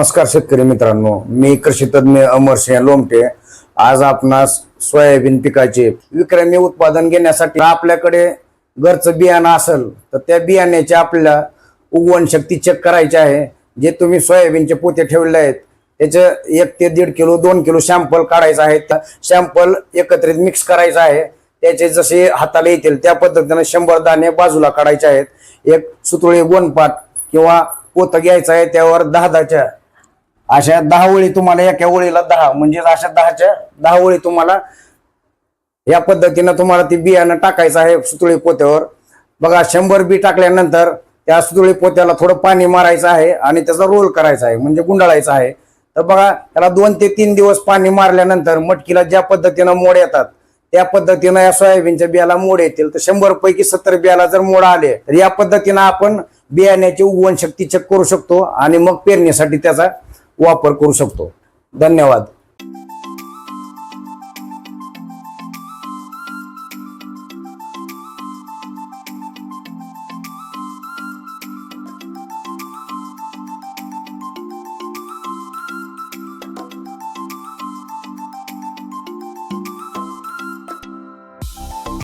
नमस्कार शेतकरी मित्रांनो, मी कृषी तज्ञ अमरसिंह लोमटे। आज आपणास सोयाबीन पिकाचे विक्रमी उत्पादन घेण्यासाठी आपल्याकडे घरचं बियाणं असेल तर त्या बियाण्याची आपल्याला उगवण शक्ती चेक करायची आहे। जे तुम्ही सोयाबीनचे पोते ठेवले आहेत त्याचे 1 ते 1.5 किलो 2 किलो सॅम्पल काढायचं आहे। सॅम्पल एकत्रित मिक्स करायचं आहे। त्याचे जसे हाताला येतील त्या पद्धतीने 100 दाणे बाजूला काढायचे आहेत। एक सुतळी गोणपाट किंवा पोत घ्यायचं आहे, त्यावर 10 अशा 10 ओळी तुम्हाला एका ओळीला 10 म्हणजे अशा 10 ओळी तुम्हाला या पद्धतीने तुम्हाला ती बियाणं टाकायचं आहे सुतळी पोत्यावर। बघा 100 बी टाकल्यानंतर त्या सुतळी पोत्याला थोडं पाणी मारायचं आहे आणि त्याचा रोल करायचा आहे म्हणजे गुंडाळायचा आहे। तर बघा त्याला 2 ते 3 दिवस पाणी मारल्यानंतर मटकीला ज्या पद्धतीने मोड येतात त्या पद्धतीने या सोयाबीनच्या बियाला मोड येतील। तर 100 पैकी 70 बियाला जर मोड आले तर या पद्धतीने आपण बियाण्याची उगवण शक्ती चेक करू शकतो आणि मग पेरणीसाठी त्याचा वापर करू शकतो। धन्यवाद।